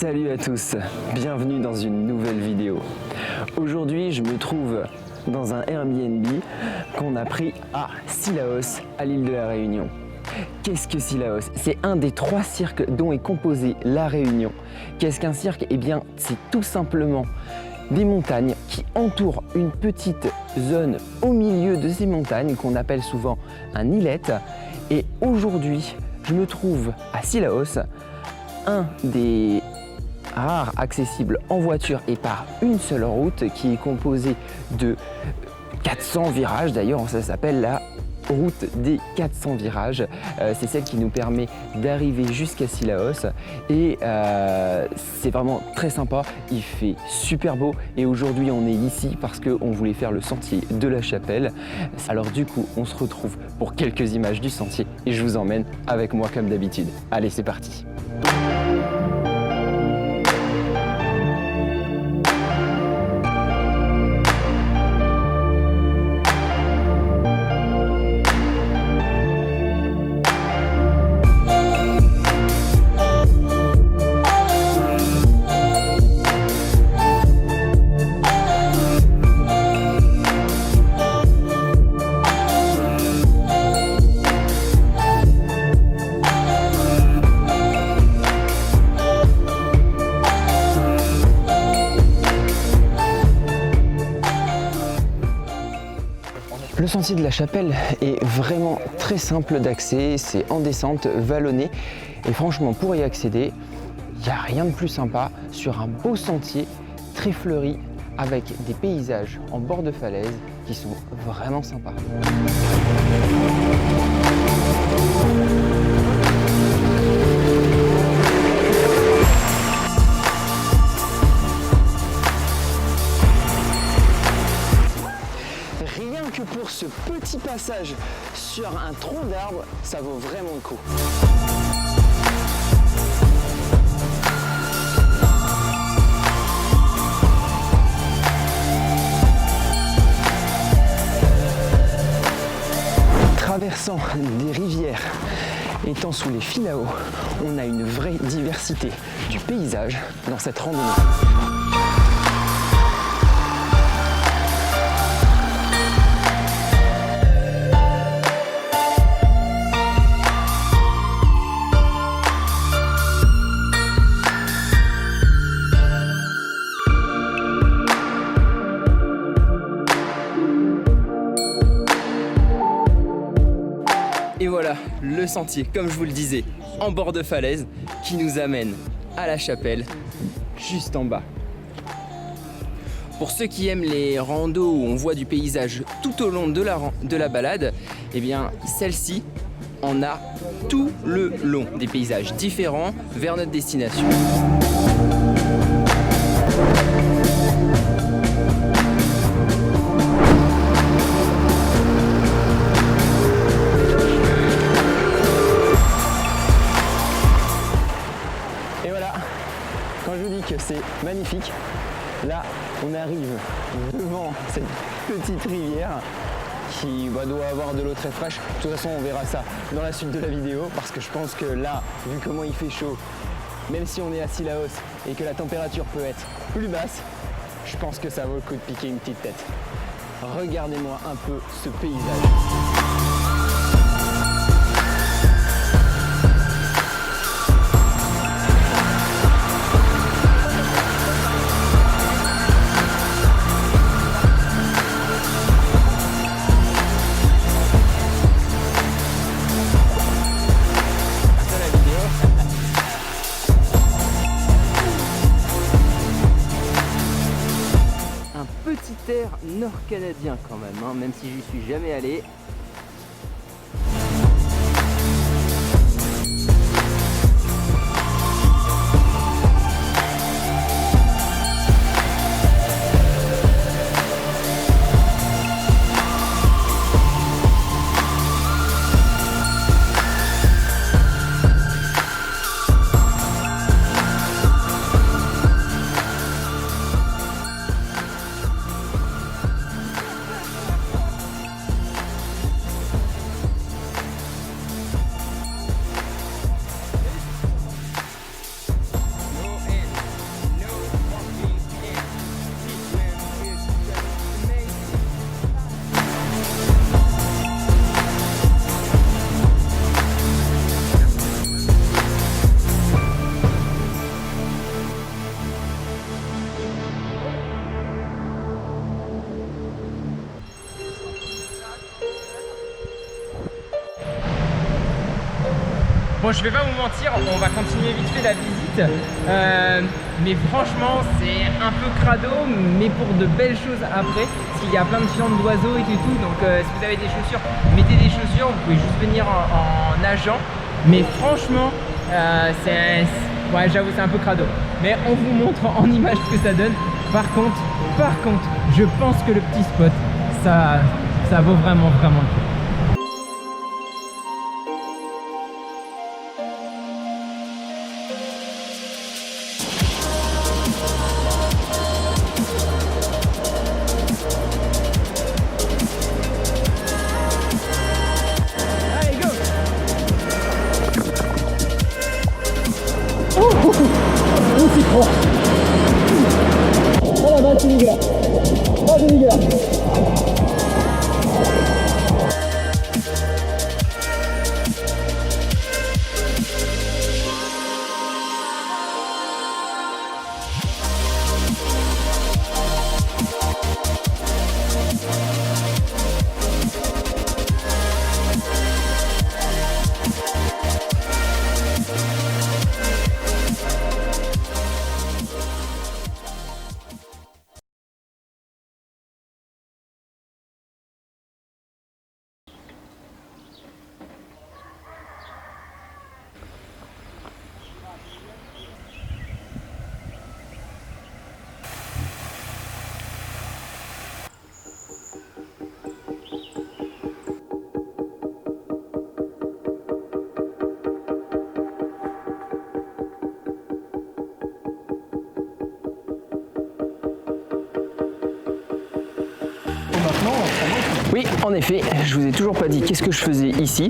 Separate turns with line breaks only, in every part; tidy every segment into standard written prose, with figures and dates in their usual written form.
Salut à tous, bienvenue dans une nouvelle vidéo. Aujourd'hui je me trouve dans un Airbnb qu'on a pris à Cilaos, à l'île de la Réunion. Qu'est-ce que Cilaos? C'est un des 3 cirques dont est composé la Réunion. Qu'est-ce qu'un cirque? Eh bien c'est tout simplement des montagnes qui entourent une petite zone au milieu de ces montagnes qu'on appelle souvent un îlet. Et aujourd'hui je me trouve à Cilaos, un des rares accessibles en voiture et par une seule route qui est composée de 400 virages. D'ailleurs ça s'appelle la route des 400 virages. C'est celle qui nous permet d'arriver jusqu'à Cilaos et c'est vraiment très sympa. Il fait super beau et aujourd'hui on est ici parce qu'on voulait faire le sentier de la Chapelle. Alors du coup on se retrouve pour quelques images du sentier et je vous emmène avec moi comme d'habitude. Allez, c'est parti. Le sentier de la Chapelle est vraiment très simple d'accès, c'est en descente, vallonné et franchement pour y accéder, il n'y a rien de plus sympa sur un beau sentier très fleuri avec des paysages en bord de falaise qui sont vraiment sympas. Rien que pour ce petit passage sur un tronc d'arbre, ça vaut vraiment le coup. Traversant des rivières, étant sous les filao, on a une vraie diversité du paysage dans cette randonnée. Et voilà le sentier, comme je vous le disais, en bord de falaise qui nous amène à la Chapelle, juste en bas. Pour ceux qui aiment les randos où on voit du paysage tout au long de la balade, eh bien celle-ci en a tout le long, des paysages différents vers notre destination. Et voilà, quand je vous dis que c'est magnifique, là on arrive devant cette petite rivière qui doit avoir de l'eau très fraîche. De toute façon on verra ça dans la suite de la vidéo parce que je pense que là, vu comment il fait chaud, même si on est à Cilaos et que la température peut être plus basse, je pense que ça vaut le coup de piquer une petite tête. Regardez-moi un peu ce paysage. Petit air nord-canadien quand même, même si j'y suis jamais allé.
Bon, je vais pas vous mentir, on va continuer vite fait la visite. Mais franchement, c'est un peu crado, mais pour de belles choses après. Parce qu'il y a plein de fientes d'oiseaux et tout. Donc si vous avez des chaussures, mettez des chaussures. Vous pouvez juste venir en nageant. Mais franchement, ouais, j'avoue, c'est un peu crado. Mais on vous montre en image ce que ça donne. Par contre, je pense que le petit spot, ça vaut vraiment le coup.
Oui, en effet, je vous ai toujours pas dit qu'est-ce que je faisais ici.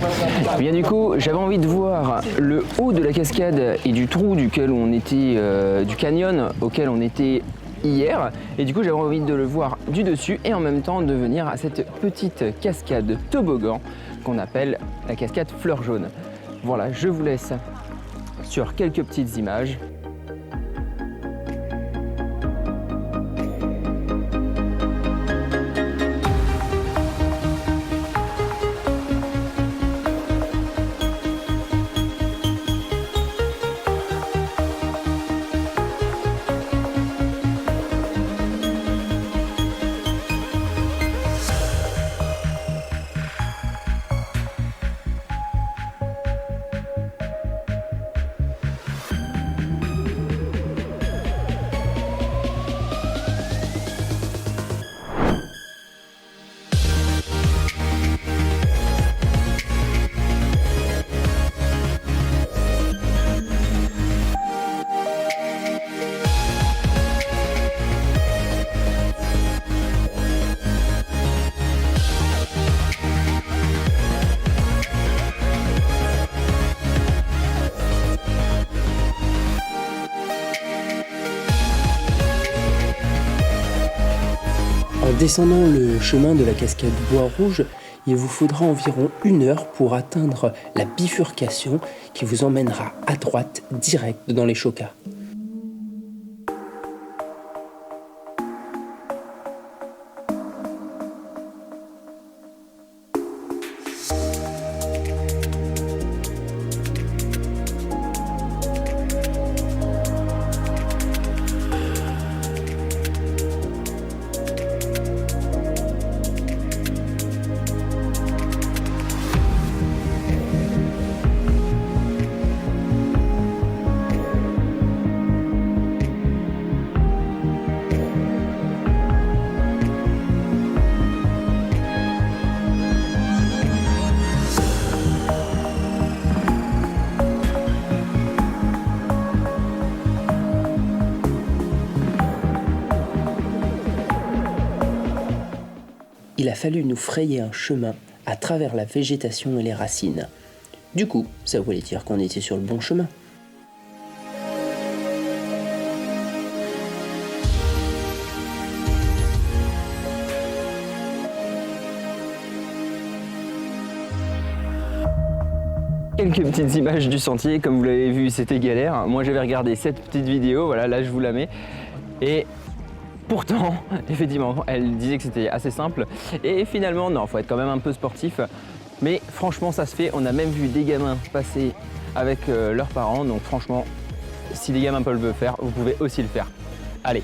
Eh bien du coup, j'avais envie de voir le haut de la cascade et du trou duquel on était, du canyon auquel on était hier. Et du coup, j'avais envie de le voir du dessus et en même temps de venir à cette petite cascade toboggan qu'on appelle la cascade Fleur Jaune. Voilà, je vous laisse sur quelques petites images.
En descendant le chemin de la cascade Bois Rouge, il vous faudra environ 1 heure pour atteindre la bifurcation qui vous emmènera à droite direct dans les Chocas. Il a fallu nous frayer un chemin à travers la végétation et les racines. Du coup, ça voulait dire qu'on était sur le bon chemin.
Quelques petites images du sentier, comme vous l'avez vu, c'était galère. Moi j'avais regardé cette petite vidéo, voilà, là je vous la mets. Et pourtant, effectivement, elle disait que c'était assez simple. Et finalement, non, faut être quand même un peu sportif. Mais franchement, ça se fait. On a même vu des gamins passer
avec leurs parents. Donc franchement, si les gamins peuvent le faire, vous pouvez aussi le faire. Allez!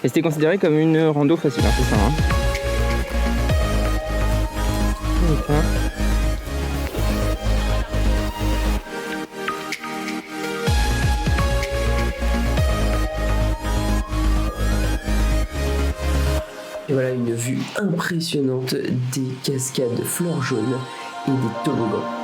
Et c'était considéré comme une rando facile, hein, c'est ça, hein. Okay.
Et voilà une vue impressionnante des cascades fleurs jaunes et des toboggans.